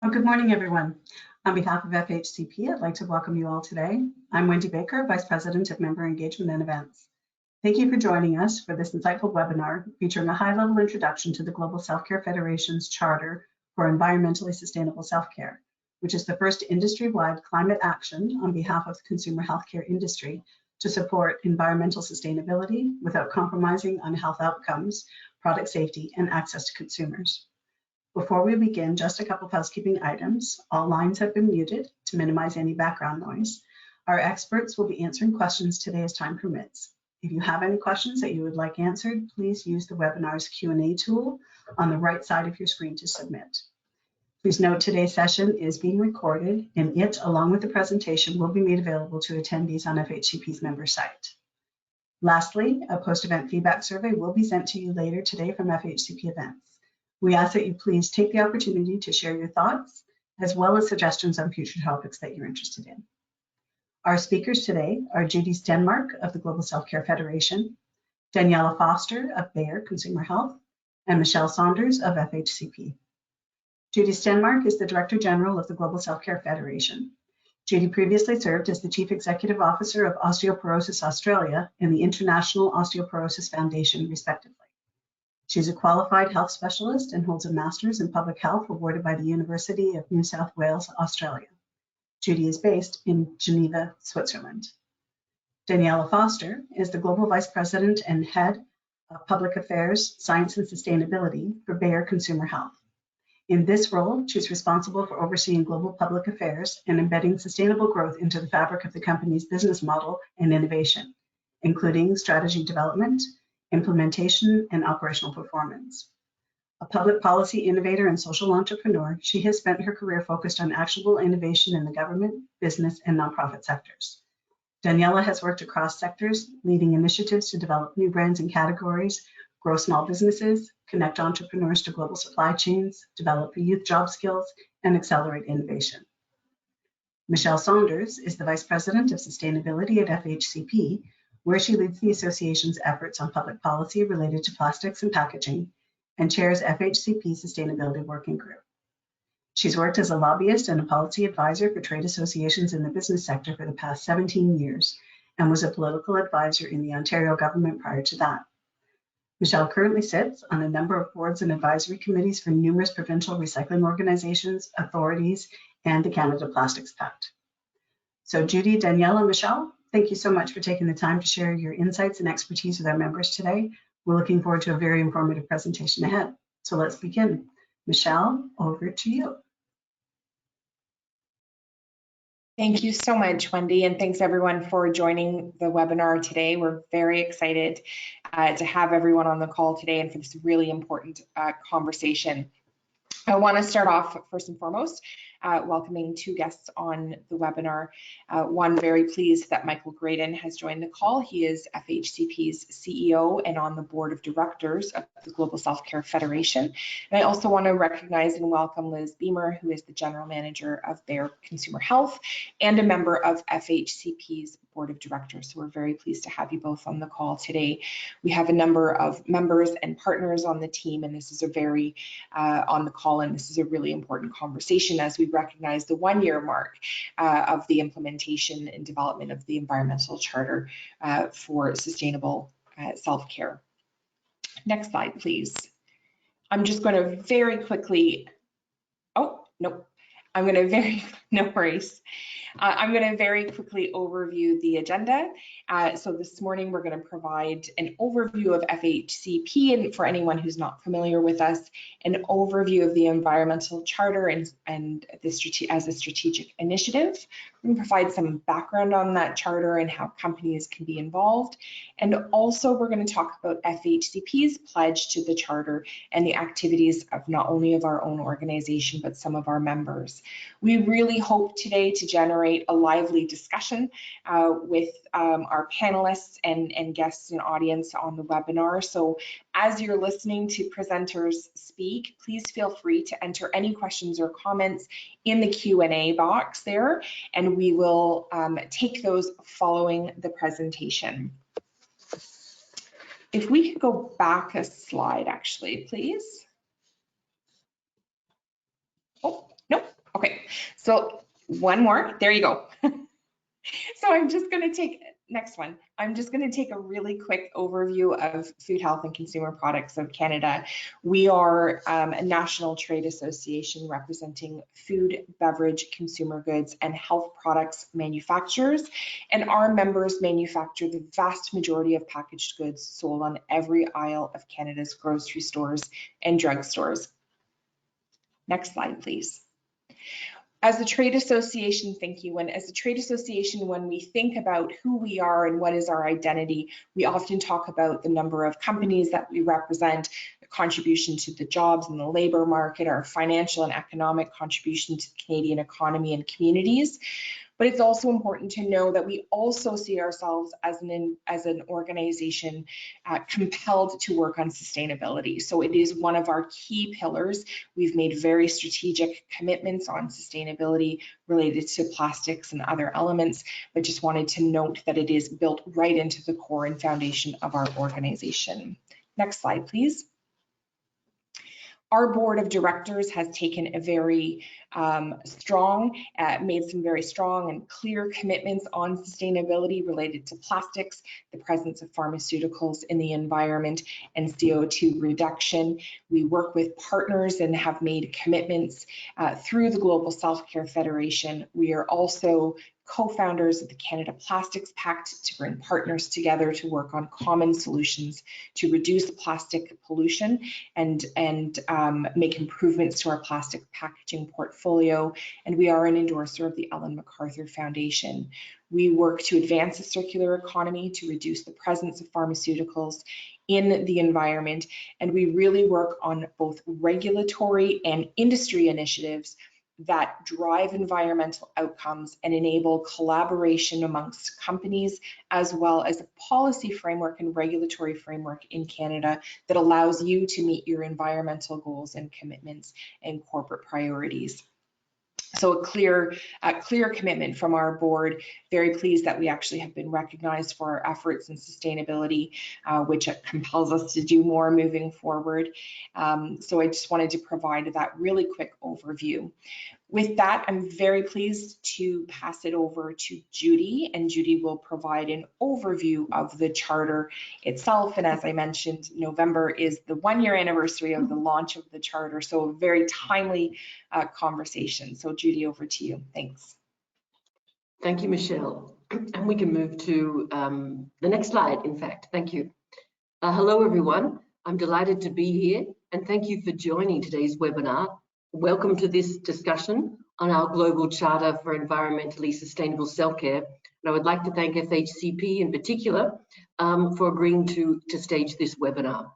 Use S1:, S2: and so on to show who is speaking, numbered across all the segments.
S1: Well, good morning, everyone. On behalf of FHCP, I'd like to welcome you all today. I'm Wendy Baker, Vice President of Member Engagement and Events. Thank you for joining us for this insightful webinar featuring a high-level introduction to the Global Self-Care Federation's Charter for Environmentally Sustainable Self-Care, which is the first industry-wide climate action on behalf of the consumer healthcare industry to support environmental sustainability without compromising on health outcomes, product safety, and access to consumers. Before we begin, just a couple of housekeeping items. All lines have been muted to minimize any background noise. Our experts will be answering questions today as time permits. If you have any questions that you would like answered, please use the webinar's Q&A tool on the right side of your screen to submit. Please note today's session is being recorded, and it, along with the presentation, will be made available to attendees on FHCP's member site. Lastly, a post-event feedback survey will be sent to you later today from FHCP Events. We ask that you please take the opportunity to share your thoughts, as well as suggestions on future topics that you're interested in. Our speakers today are Judy Stenmark of the Global Self-Care Federation, Daniela Foster of Bayer Consumer Health, and Michelle Saunders of FHCP. Judy Stenmark is the Director General of the Global Self-Care Federation. Judy previously served as the Chief Executive Officer of Osteoporosis Australia and the International Osteoporosis Foundation, respectively. She's a qualified health specialist and holds a master's in public health awarded by the University of New South Wales, Australia. Judy is based in Geneva, Switzerland. Daniela Foster is the Global Vice President and Head of Public Affairs, Science and Sustainability for Bayer Consumer Health. In this role, she's responsible for overseeing global public affairs and embedding sustainable growth into the fabric of the company's business model and innovation, including strategy development, implementation, and operational performance. A public policy innovator and social entrepreneur, she has spent her career focused on actionable innovation in the government, business, and nonprofit sectors. Daniela has worked across sectors, leading initiatives to develop new brands and categories, grow small businesses, connect entrepreneurs to global supply chains, develop youth job skills, and accelerate innovation. Michelle Saunders is the Vice President of Sustainability at FHCP, where she leads the association's efforts on public policy related to plastics and packaging, and chairs FHCP's Sustainability Working Group. She's worked as a lobbyist and a policy advisor for trade associations in the business sector for the past 17 years, and was a political advisor in the Ontario government prior to that. Michelle currently sits on a number of boards and advisory committees for numerous provincial recycling organizations, authorities, and the Canada Plastics Pact. So Judy, Daniela, Michelle, thank you so much for taking the time to share your insights and expertise with our members today. We're looking forward to a very informative presentation ahead. So let's begin. Michelle, over to you.
S2: Thank you so much, Wendy, and thanks everyone for joining the webinar today. We're very excited to have everyone on the call today and for this really important conversation. I want to start off first and foremost welcoming two guests on the webinar. One, very pleased that Michael Graydon has joined the call. He is FHCP's CEO and on the board of directors of the Global Self-Care Federation. And I also want to recognize and welcome Liz Beamer, who is the General Manager of Bayer Consumer Health and a member of FHCP's board of directors. So we're very pleased to have you both on the call today. We have a number of members and partners on the team, and this is a very on the call, and this is a really important conversation as we recognize the 1-year mark of the implementation and development of the Environmental Charter for Sustainable Self-Care. Next slide, please. I'm just going to very quickly, no worries. I'm going to very quickly overview the agenda. So this morning we're going to provide an overview of FHCP, and for anyone who's not familiar with us, an overview of the Environmental Charter and as a strategic initiative. We're going to provide some background on that charter and how companies can be involved. And also we're going to talk about FHCP's pledge to the charter and the activities of not only of our own organization, but some of our members. We really hope today to generate a lively discussion with our panelists and guests and audience on the webinar. So as you're listening to presenters speak, please feel free to enter any questions or comments in the Q&A box there, and we will take those following the presentation. If we could go back a slide, actually, please. Oh, nope. Okay, so one more, there you go. So I'm just going to take, next one, I'm just going to take a really quick overview of Food, Health and Consumer Products of Canada. We are a national trade association representing food, beverage, consumer goods and health products manufacturers, and our members manufacture the vast majority of packaged goods sold on every aisle of Canada's grocery stores and drugstores. Next slide, please. As a trade association, thank you. And as a trade association, when we think about who we are and what is our identity, we often talk about the number of companies that we represent, the contribution to the jobs and the labor market, our financial and economic contribution to the Canadian economy and communities. But it's also important to know that we also see ourselves as an organization compelled to work on sustainability. So it is one of our key pillars. We've made very strategic commitments on sustainability related to plastics and other elements, but just wanted to note that it is built right into the core and foundation of our organization. Next slide, please. Our board of directors has taken a very made some very strong and clear commitments on sustainability related to plastics, the presence of pharmaceuticals in the environment, and CO2 reduction. We work with partners and have made commitments through the Global Self-Care Federation. We are also co-founders of the Canada Plastics Pact to bring partners together to work on common solutions to reduce plastic pollution and make improvements to our plastic packaging portfolio. And we are an endorser of the Ellen MacArthur Foundation. We work to advance the circular economy to reduce the presence of pharmaceuticals in the environment. And we really work on both regulatory and industry initiatives that drive environmental outcomes and enable collaboration amongst companies, as well as a policy framework and regulatory framework in Canada that allows you to meet your environmental goals and commitments and corporate priorities. So a clear commitment from our board. Very pleased that we actually have been recognized for our efforts in sustainability, which compels us to do more moving forward. So I just wanted to provide that really quick overview. With that, I'm very pleased to pass it over to Judy, and Judy will provide an overview of the charter itself. And as I mentioned, November is the one-year anniversary of the launch of the charter, so a very timely conversation. So Judy, over to you. Thanks.
S3: Thank you, Michelle. And we can move to the next slide, in fact. Thank you. Hello, everyone. I'm delighted to be here, and thank you for joining today's webinar. Welcome to this discussion on our Global Charter for Environmentally Sustainable Self-Care. And I would like to thank FHCP in particular for agreeing to stage this webinar.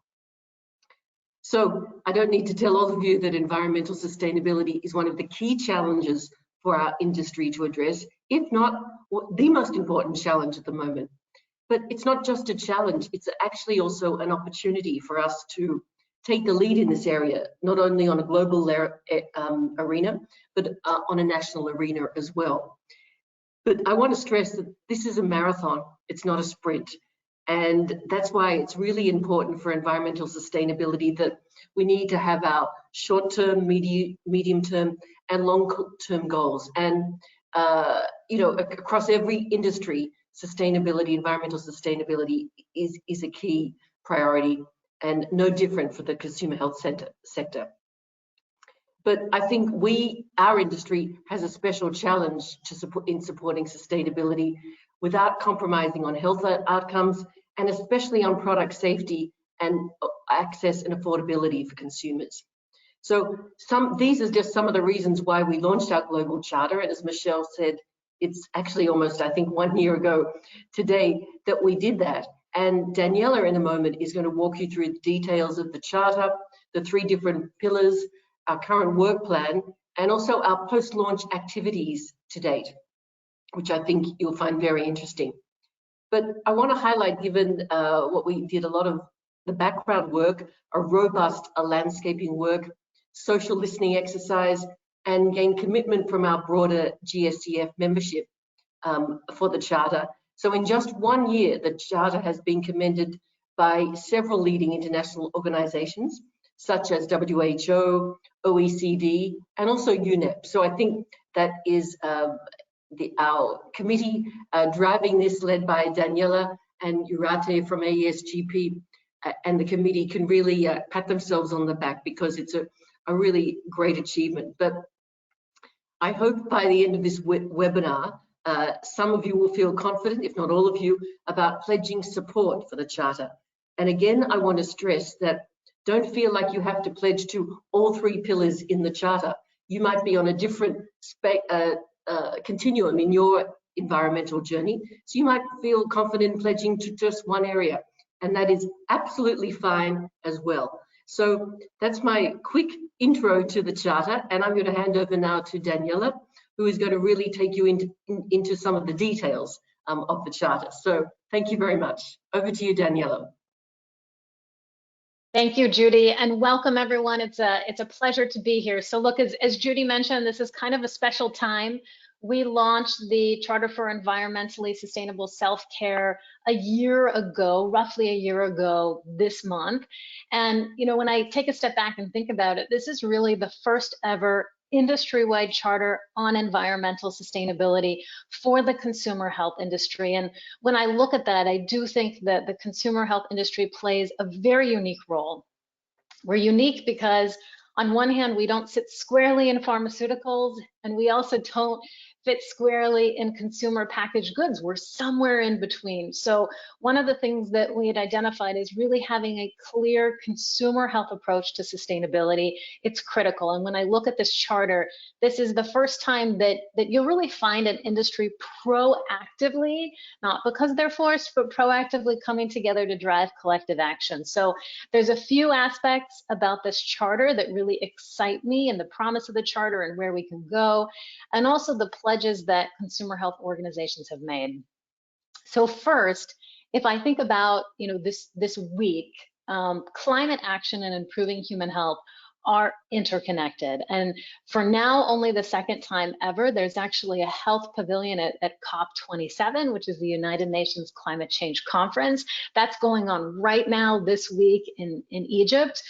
S3: So I don't need to tell all of you that environmental sustainability is one of the key challenges for our industry to address, if not the most important challenge at the moment. But it's not just a challenge, it's actually also an opportunity for us to take the lead in this area, not only on a global arena, but on a national arena as well. But I want to stress that this is a marathon, it's not a sprint. And that's why it's really important for environmental sustainability that we need to have our short-term, medium-term, and long-term goals. And across every industry, sustainability, environmental sustainability is a key priority, and no different for the consumer health sector. But I think our industry has a special challenge in supporting sustainability without compromising on health outcomes, and especially on product safety and access and affordability for consumers. So these are just some of the reasons why we launched our Global Charter. And as Michelle said, it's actually almost, I think, 1 year ago today that we did that. And Daniela in a moment is going to walk you through the details of the charter, the 3 different pillars, our current work plan, and also our post-launch activities to date, which I think you'll find very interesting. But I want to highlight, given what we did, a lot of the background work, a robust landscaping work, social listening exercise, and gain commitment from our broader GSCF membership for the charter. So in just 1 year, the charter has been commended by several leading international organizations, such as WHO, OECD, and also UNEP. So I think that is our committee driving this, led by Daniela and Urate from FHCP, and the committee can really pat themselves on the back, because it's a really great achievement. But I hope by the end of this webinar, some of you will feel confident, if not all of you, about pledging support for the Charter. And again, I want to stress that don't feel like you have to pledge to all 3 pillars in the Charter. You might be on a different continuum in your environmental journey, so you might feel confident in pledging to just one area, and that is absolutely fine as well. So that's my quick intro to the Charter, and I'm going to hand over now to Daniela, who is going to really take you into some of the details of the Charter. So thank you very much. Over to you, Daniela.
S4: Thank you, Judy, and welcome everyone. It's a pleasure to be here. So look, as Judy mentioned, this is kind of a special time. We launched the Charter for Environmentally Sustainable Self-Care a year ago, roughly a year ago this month. And you know, when I take a step back and think about it, this is really the first ever industry-wide charter on environmental sustainability for the consumer health industry. And when I look at that, I do think that the consumer health industry plays a very unique role. We're unique because on one hand, we don't sit squarely in pharmaceuticals, and we also don't fit squarely in consumer packaged goods. We're somewhere in between. So one of the things that we had identified is really having a clear consumer health approach to sustainability. It's critical. And when I look at this charter, this is the first time that you'll really find an industry proactively, not because they're forced, but proactively coming together to drive collective action. So there's a few aspects about this charter that really excite me, and the promise of the charter and where we can go, and also the pledges that consumer health organizations have made. So first, if I think about this week, climate action and improving human health are interconnected. And for now, only the second time ever, there's actually a health pavilion at COP27, which is the United Nations Climate Change Conference. That's going on right now this week in Egypt.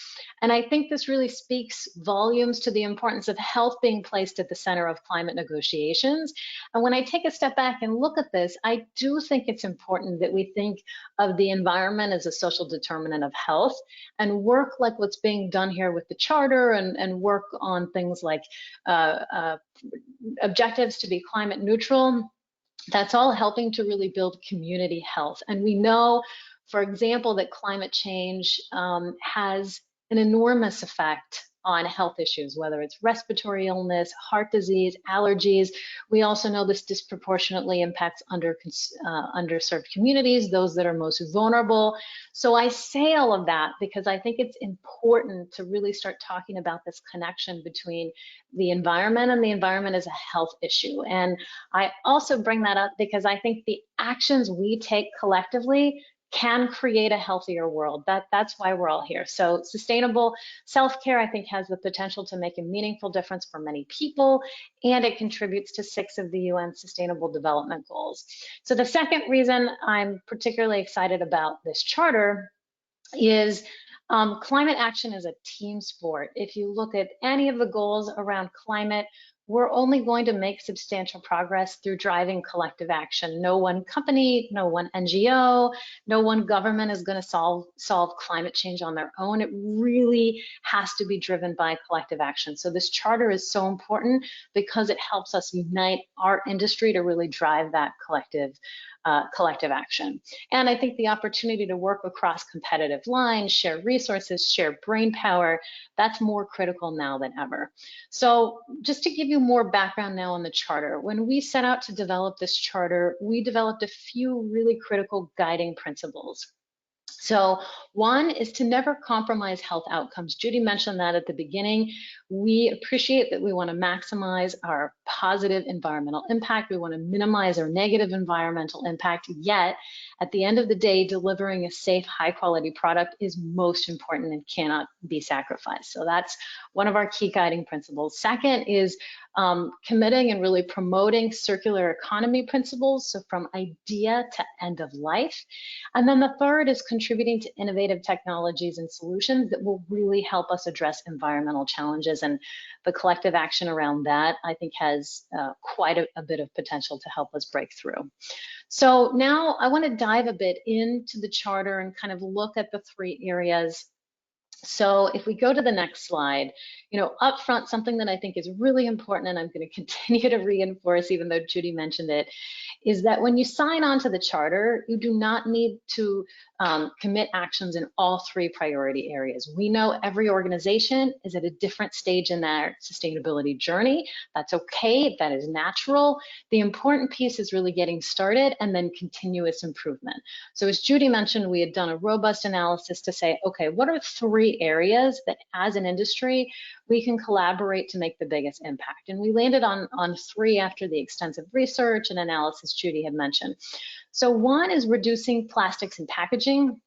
S4: And I think this really speaks volumes to the importance of health being placed at the center of climate negotiations. And when I take a step back and look at this, I do think it's important that we think of the environment as a social determinant of health, and work like what's being done here with the Charter, and work on things like objectives to be climate neutral. That's all helping to really build community health. And we know, for example, that climate change has an enormous effect on health issues, whether it's respiratory illness, heart disease, allergies. We also know this disproportionately impacts underserved communities, those that are most vulnerable. So I say all of that because I think it's important to really start talking about this connection between the environment, and the environment is a health issue. And I also bring that up because I think the actions we take collectively can create a healthier world. That's why we're all here. So sustainable self-care, I think, has the potential to make a meaningful difference for many people, and it contributes to 6 of the UN Sustainable Development Goals. So the second reason I'm particularly excited about this charter is climate action is a team sport. If you look at any of the goals around climate, we're only going to make substantial progress through driving collective action. No one company, no one NGO, no one government is going to solve climate change on their own. It really has to be driven by collective action. So this charter is so important because it helps us unite our industry to really drive that collective action. And I think the opportunity to work across competitive lines, share resources, share brain power, that's more critical now than ever. So just to give you more background now on the charter, when we set out to develop this charter, we developed a few really critical guiding principles. So one is to never compromise health outcomes. Judy mentioned that at the beginning. We appreciate that we want to maximize our positive environmental impact. We want to minimize our negative environmental impact, yet at the end of the day, delivering a safe, high quality product is most important and cannot be sacrificed. So that's one of our key guiding principles. Second is committing and really promoting circular economy principles, so from idea to end of life. And then the third is contributing to innovative technologies and solutions that will really help us address environmental challenges. And the collective action around that, I think, has quite a bit of potential to help us break through. So now I want to dive a bit into the charter and kind of look at the three areas. So if we go to the next slide, up front, something that I think is really important, and I'm going to continue to reinforce, even though Judy mentioned it, is that when you sign on to the charter, you do not need to commit actions in all three priority areas. We know every organization is at a different stage in their sustainability journey. That's okay, that is natural. The important piece is really getting started and then continuous improvement. So as Judy mentioned, we had done a robust analysis to say, okay, what are three areas that as an industry, we can collaborate to make the biggest impact? And we landed on three after the extensive research and analysis Judy had mentioned. So one is reducing plastics and packaging.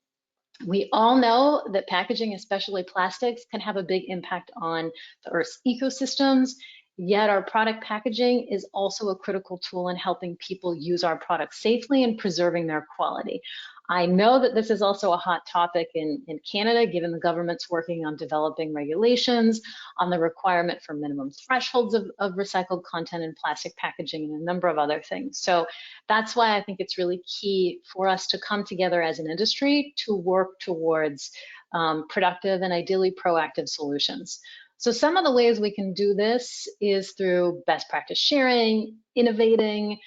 S4: We all know that packaging, especially plastics, can have a big impact on the Earth's ecosystems, yet our product packaging is also a critical tool in helping people use our products safely and preserving their quality. I know that this is also a hot topic in Canada, given the government's working on developing regulations on the requirement for minimum thresholds of recycled content in plastic packaging and a number of other things. So that's why I think it's really key for us to come together as an industry to work towards productive and ideally proactive solutions. So some of the ways we can do this is through best practice sharing, innovating,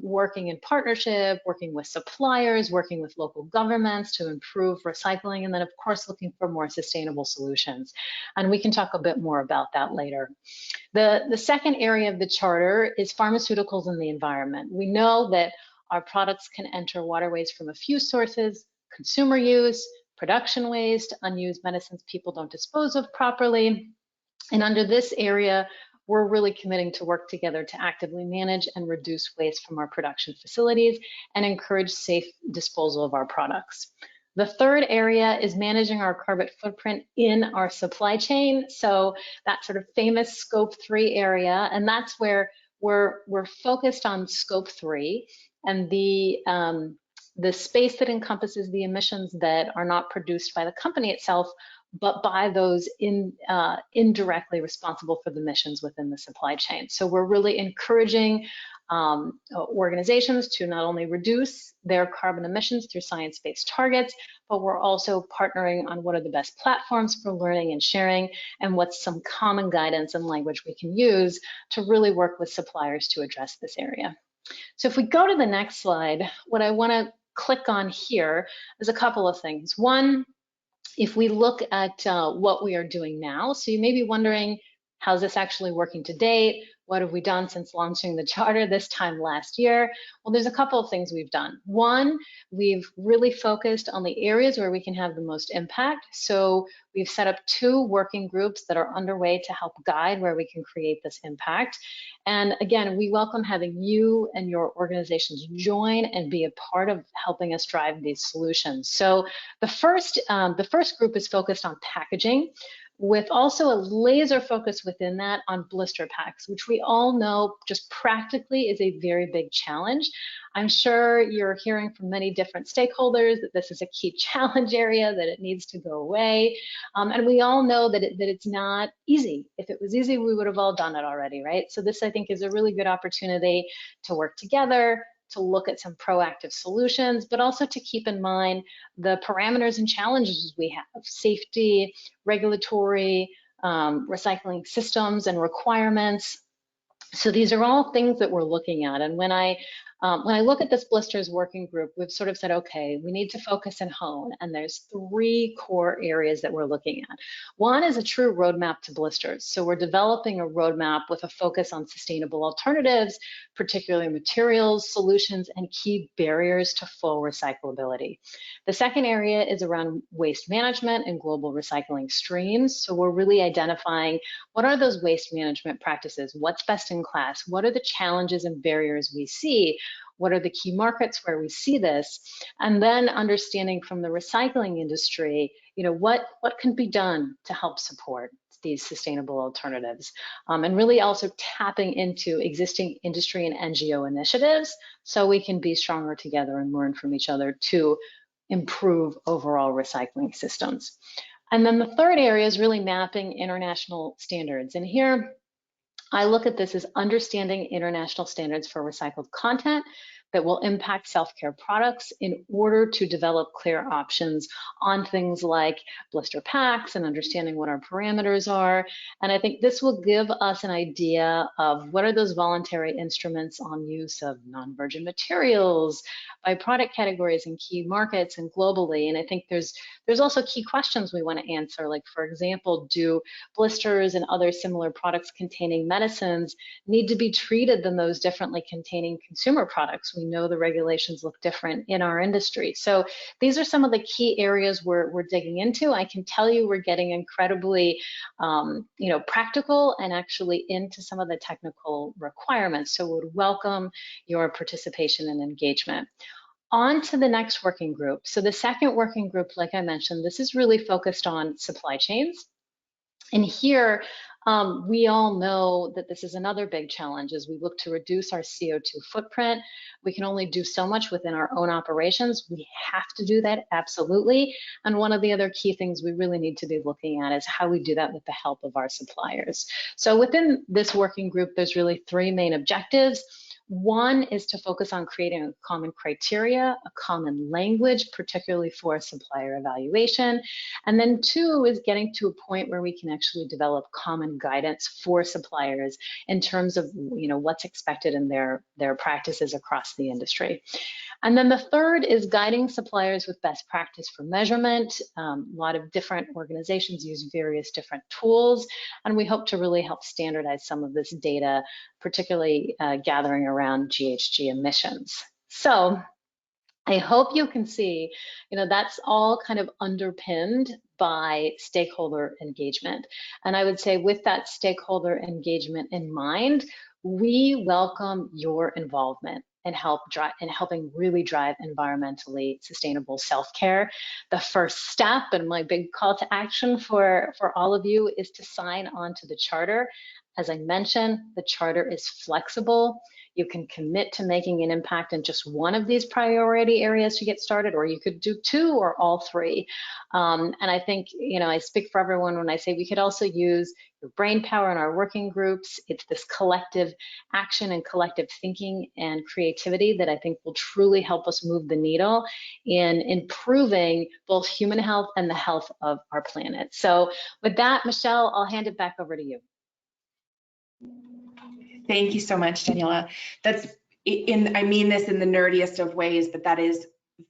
S4: working in partnership, working with suppliers, working with local governments to improve recycling, and then of course looking for more sustainable solutions. And we can talk a bit more about that later. The second area of the charter is pharmaceuticals and the environment. We know that our products can enter waterways from a few sources: consumer use, production waste, unused medicines people don't dispose of properly. And under this area, we're really committing to work together to actively manage and reduce waste from our production facilities and encourage safe disposal of our products. The third area is managing our carbon footprint in our supply chain. So that sort of famous scope 3 area, and that's where we're focused on scope 3 and the space that encompasses the emissions that are not produced by the company itself, but by those indirectly responsible for the emissions within the supply chain. So we're really encouraging organizations to not only reduce their carbon emissions through science-based targets, but we're also partnering on what are the best platforms for learning and sharing, and what's some common guidance and language we can use to really work with suppliers to address this area. So if we go to the next slide, what I want to click on here is a couple of things. One, if we look at what we are doing now, so you may be wondering, how's this actually working to date? What have we done since launching the charter this time last year? Well, there's a couple of things we've done. One, we've really focused on the areas where we can have the most impact. So we've set up 2 working groups that are underway to help guide where we can create this impact. And again, we welcome having you and your organizations join and be a part of helping us drive these solutions. So the first group is focused on packaging, with also a laser focus within that on blister packs, which we all know just practically is a very big challenge. I'm sure you're hearing from many different stakeholders that this is a key challenge area, that it needs to go away. And we all know that it's not easy. If it was easy, we would have all done it already, right? So this, I think, is a really good opportunity to work together, to look at some proactive solutions, but also to keep in mind the parameters and challenges we have: safety, regulatory, recycling systems and requirements. So these are all things that we're looking at. And when I look at this blisters working group, we've sort of said, okay, we need to focus and hone, and there's 3 core areas that we're looking at. One is a true roadmap to blisters. So we're developing a roadmap with a focus on sustainable alternatives, particularly materials, solutions, and key barriers to full recyclability. The second area is around waste management and global recycling streams. So we're really identifying what are those waste management practices, what's best in class, what are the challenges and barriers we see, what are the key markets where we see this, and then understanding from the recycling industry, what can be done to help support these sustainable alternatives, and really also tapping into existing industry and NGO initiatives so we can be stronger together and learn from each other to improve overall recycling systems. And then the third area is really mapping international standards. And here I look at this as understanding international standards for recycled content that will impact self-care products in order to develop clear options on things like blister packs and understanding what our parameters are. And I think this will give us an idea of what are those voluntary instruments on use of non-virgin materials by product categories in key markets and globally. And I think there's also key questions we want to answer, like, for example, do blisters and other similar products containing medicines need to be treated than those differently containing consumer products? We know the regulations look different in our industry. So these are some of the key areas we're digging into. I can tell you we're getting incredibly practical and actually into some of the technical requirements. So would welcome your participation and engagement. On to the next working group. So the second working group, like I mentioned, this is really focused on supply chains. And here, we all know that this is another big challenge as we look to reduce our CO2 footprint. We can only do so much within our own operations. We have to do that, absolutely. And one of the other key things we really need to be looking at is how we do that with the help of our suppliers. So within this working group, there's really three main objectives. One is to focus on creating a common criteria, a common language, particularly for supplier evaluation. And then two is getting to a point where we can actually develop common guidance for suppliers in terms of what's expected in their practices across the industry. And then the third is guiding suppliers with best practice for measurement. A lot of different organizations use various different tools, and we hope to really help standardize some of this data, particularly gathering around GHG emissions. So I hope you can see, that's all kind of underpinned by stakeholder engagement. And I would say with that stakeholder engagement in mind, we welcome your involvement and helping really drive environmentally sustainable self-care. The first step and my big call to action for all of you is to sign on to the charter. As I mentioned, the charter is flexible. You can commit to making an impact in just one of these priority areas to get started, or you could do two or all three. And I think, I speak for everyone when I say we could also use your brain power in our working groups. It's this collective action and collective thinking and creativity that I think will truly help us move the needle in improving both human health and the health of our planet. So with that, Michelle, I'll hand it back over to you.
S2: Thank you so much, Daniela. I mean this in the nerdiest of ways, but that is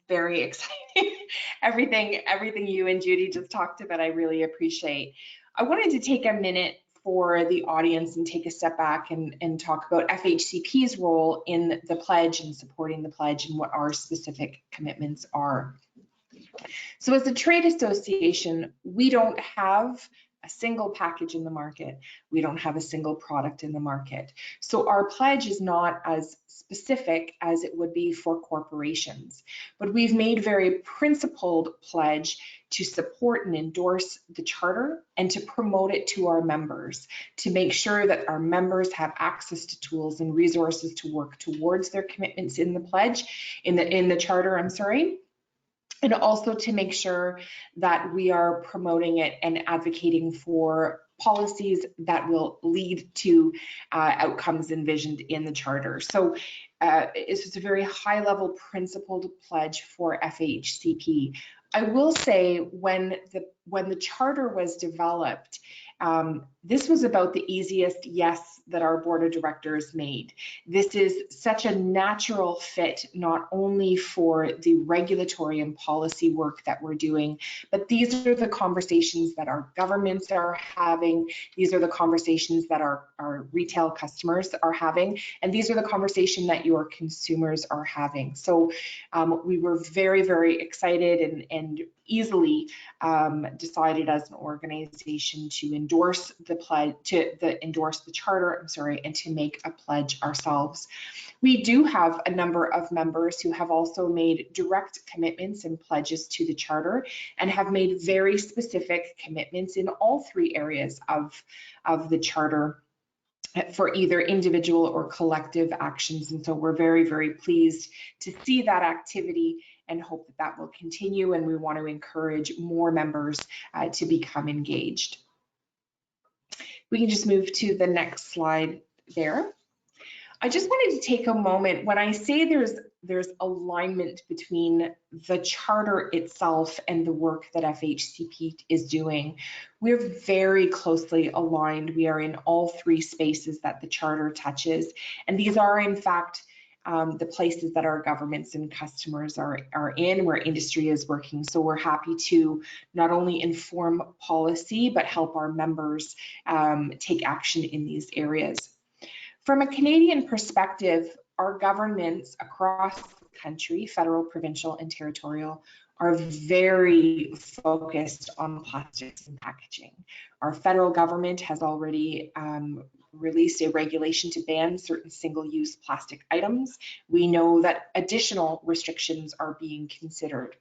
S2: very exciting. everything you and Judy just talked about, I really appreciate. I wanted to take a minute for the audience and take a step back and talk about FHCP's role in the pledge and supporting the pledge and what our specific commitments are. So as a trade association, we don't have a single package in the market. We don't have a single product in the market. So our pledge is not as specific as it would be for corporations, but we've made very principled pledge to support and endorse the charter and to promote it to our members, to make sure that our members have access to tools and resources to work towards their commitments in the pledge, in the charter, and also to make sure that we are promoting it and advocating for policies that will lead to outcomes envisioned in the charter. So it's just a very high-level principled pledge for FHCP. I will say when the charter was developed, this was about the easiest yes that our board of directors made. This is such a natural fit, not only for the regulatory and policy work that we're doing, but these are the conversations that our governments are having. These are the conversations that our retail customers are having, and these are the conversations that your consumers are having. So we were very, very excited and easily decided as an organization to endorse the pledge, endorse the charter, and to make a pledge ourselves. We do have a number of members who have also made direct commitments and pledges to the charter and have made very specific commitments in all three areas of the charter for either individual or collective actions. And so we're very, very pleased to see that activity and hope that that will continue. And we want to encourage more members to become engaged. We can just move to the next slide there. I just wanted to take a moment. When I say there's alignment between the charter itself and the work that FHCP is doing, we're very closely aligned. We are in all three spaces that the charter touches, and these are in fact the places that our governments and customers are in, where industry is working. So we're happy to not only inform policy, but help our members take action in these areas. From a Canadian perspective, our governments across the country, federal, provincial, and territorial, are very focused on plastics and packaging. Our federal government has already released a regulation to ban certain single-use plastic items. We know that additional restrictions are being considered.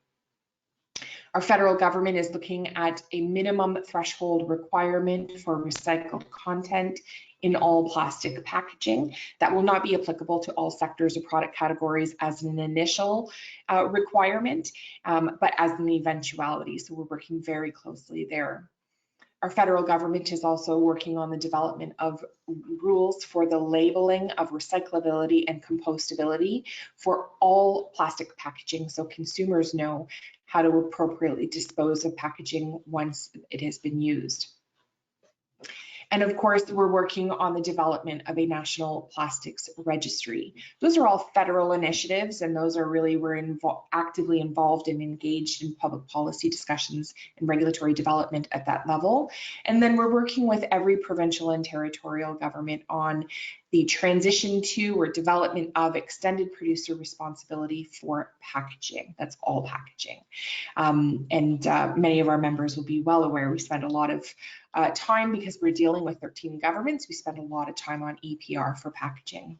S2: Our federal government is looking at a minimum threshold requirement for recycled content in all plastic packaging. That will not be applicable to all sectors or product categories as an initial requirement, but as an eventuality. So we're working very closely there. Our federal government is also working on the development of rules for the labeling of recyclability and compostability for all plastic packaging, so consumers know how to appropriately dispose of packaging once it has been used. And of course, we're working on the development of a national plastics registry. Those are all federal initiatives, and those are really, we're actively involved and engaged in public policy discussions and regulatory development at that level. And then we're working with every provincial and territorial government on the transition to or development of extended producer responsibility for packaging. That's all packaging. Many of our members will be well aware we spend a lot of time, because we're dealing with 13 governments, we spend a lot of time on EPR for packaging.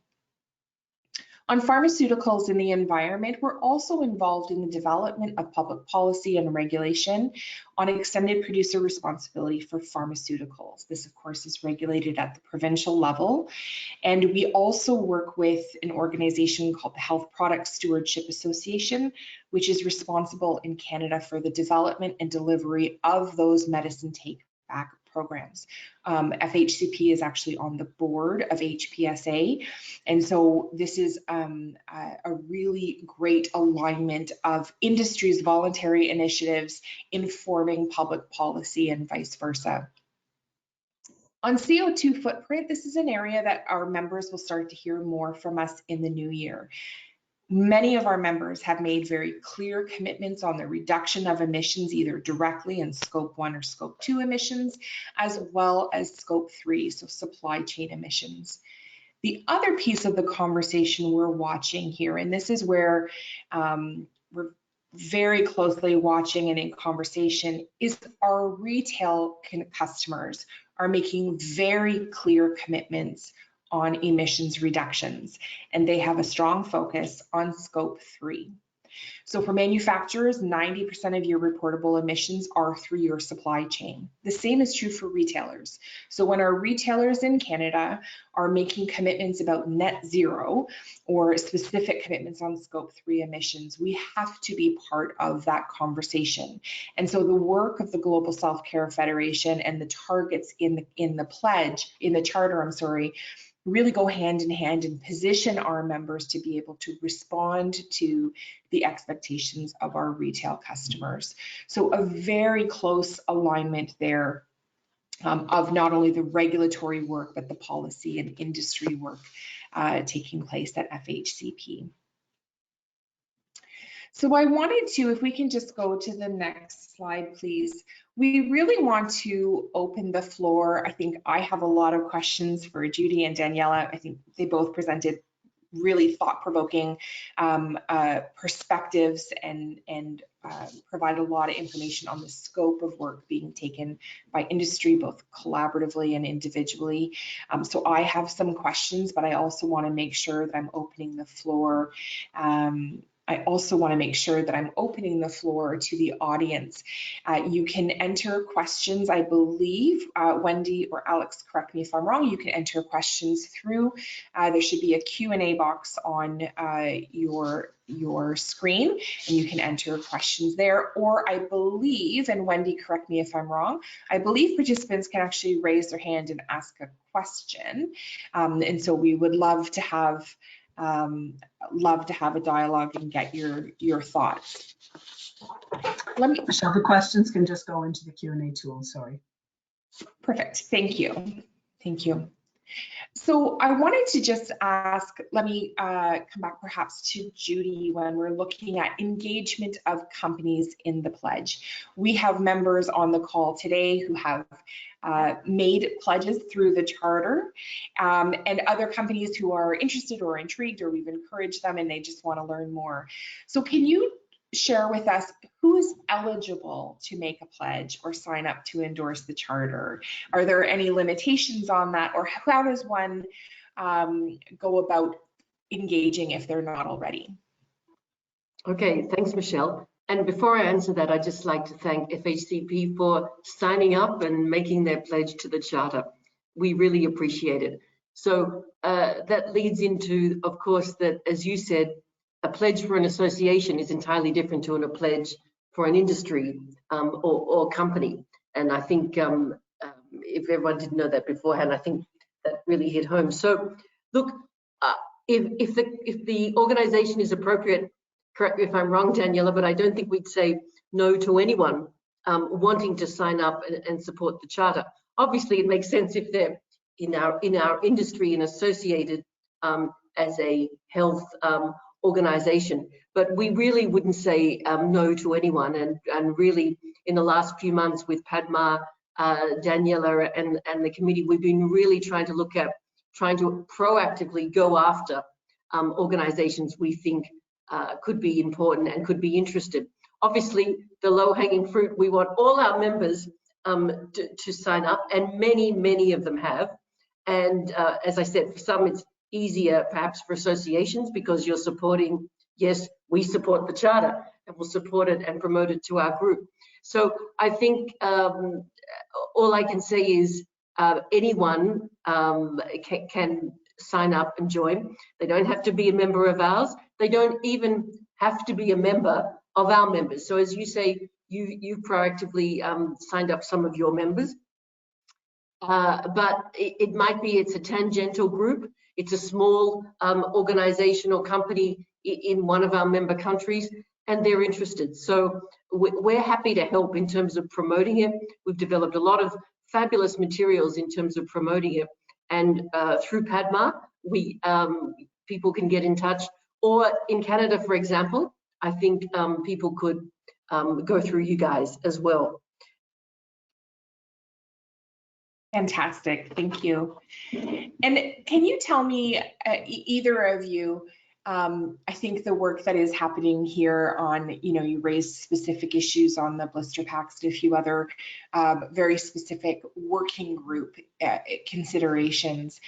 S2: On pharmaceuticals and the environment, we're also involved in the development of public policy and regulation on extended producer responsibility for pharmaceuticals. This, of course, is regulated at the provincial level. And we also work with an organization called the Health Product Stewardship Association, which is responsible in Canada for the development and delivery of those medicine take-back programs. FHCP is actually on the board of HPSA, and so this is a really great alignment of industry's voluntary initiatives informing public policy and vice versa. On CO2 footprint, this is an area that our members will start to hear more from us in the new year. Many of our members have made very clear commitments on the reduction of emissions, either directly in Scope 1 or Scope 2 emissions, as well as Scope 3, so supply chain emissions. The other piece of the conversation we're watching here, and this is where we're very closely watching and in conversation, is our retail customers are making very clear commitments on emissions reductions, and they have a strong focus on Scope 3. So for manufacturers, 90% of your reportable emissions are through your supply chain. The same is true for retailers. So when our retailers in Canada are making commitments about net zero or specific commitments on Scope 3 emissions, we have to be part of that conversation. And so the work of the Global Self-Care Federation and the targets in the charter, really go hand in hand and position our members to be able to respond to the expectations of our retail customers. So a very close alignment there of not only the regulatory work, but the policy and industry work taking place at FHCP. So I wanted to, if we can just go to the next slide, please. We really want to open the floor. I think I have a lot of questions for Judy and Daniela. I think they both presented really thought-provoking perspectives and provided a lot of information on the scope of work being taken by industry, both collaboratively and individually. So I have some questions, but I also want to make sure that I'm opening the floor. I also want to make sure that I'm opening the floor to the audience. You can enter questions, I believe, Wendy or Alex, correct me if I'm wrong, you can enter questions through, there should be a Q&A box on your screen, and you can enter questions there. Or I believe, and Wendy, correct me if I'm wrong, I believe participants can actually raise their hand and ask a question. And so we would love to have a dialogue and get your thoughts.
S1: Michelle, the questions can just go into the Q&A tool, sorry.
S2: Perfect, thank you. Thank you. So I wanted to just ask, let me come back perhaps to Judy when we're looking at engagement of companies in the pledge. We have members on the call today who have made pledges through the charter, and other companies who are interested or intrigued, or we've encouraged them and they just want to learn more. So can you share with us who's eligible to make a pledge or sign up to endorse the charter? Are there any limitations on that, or how does one go about engaging if they're not already?
S3: Okay, thanks, Michelle. And before I answer that, I'd just like to thank FHCP for signing up and making their pledge to the charter. We really appreciate it. So that leads into, of course, that, as you said, a pledge for an association is entirely different to a pledge for an industry or company. And I think if everyone didn't know that beforehand, I think that really hit home. So look, if the organization is appropriate, correct me if I'm wrong, Daniela, but I don't think we'd say no to anyone wanting to sign up and support the charter. Obviously, it makes sense if they're in our industry and associated as a health organization, but we really wouldn't say no to anyone. And really, in the last few months with Padma, Daniela, and the committee, we've been really trying to proactively go after organizations we think could be important and could be interested. Obviously, the low-hanging fruit, we want all our members to sign up, and many of them have. And as I said, for some it's easier perhaps for associations because you're supporting, yes, we support the charter and we'll support it and promote it to our group. So I think all I can say is anyone can sign up and join. They don't have to be a member of ours. They don't even have to be a member of our members. So as you say, you proactively signed up some of your members, but it might be it's a tangential group. It's a small organization or company in one of our member countries, and they're interested. So we're happy to help in terms of promoting it. We've developed a lot of fabulous materials in terms of promoting it. And through Padma, people can get in touch. Or in Canada, for example, I think people could go through you guys as well.
S2: Fantastic, thank you. And can you tell me, either of you, I think the work that is happening here on, you raised specific issues on the blister packs and a few other very specific working group considerations.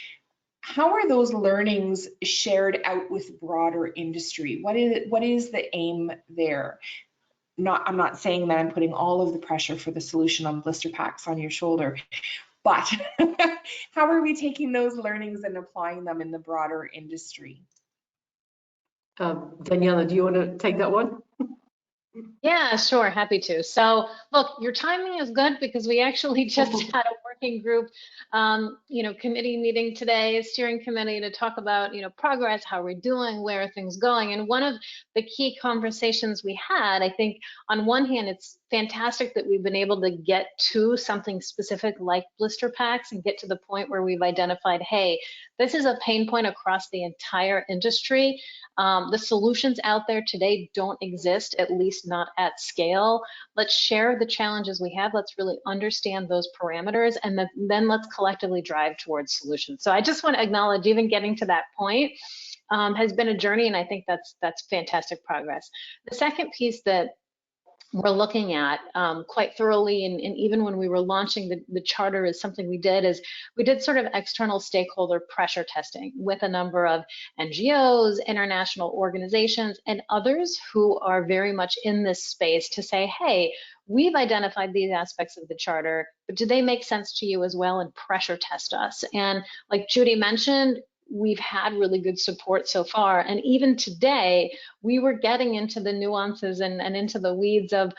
S2: How are those learnings shared out with broader industry? What is the aim there? I'm not saying that I'm putting all of the pressure for the solution on blister packs on your shoulder, but how are we taking those learnings and applying them in the broader industry?
S3: Daniela, do you want to take that one?
S4: Yeah, sure, happy to. So look, your timing is good because we actually just had a working group, committee meeting today, steering committee, to talk about, progress, how we're doing, where are things going. And one of the key conversations we had, I think on one hand, it's fantastic that we've been able to get to something specific like blister packs and get to the point where we've identified, hey, this is a pain point across the entire industry. The solutions out there today don't exist, at least not at scale. Let's share the challenges we have. Let's really understand those parameters, and then let's collectively drive towards solutions. So I just want to acknowledge even getting to that point has been a journey, and I think that's fantastic progress. The second piece that we're looking at quite thoroughly, and even when we were launching the charter, is something we did sort of external stakeholder pressure testing with a number of NGOs, international organizations, and others who are very much in this space to say, hey, we've identified these aspects of the charter, but do they make sense to you as well, and pressure test us. And like Judy mentioned, we've had really good support so far. And even today, we were getting into the nuances and into the weeds of,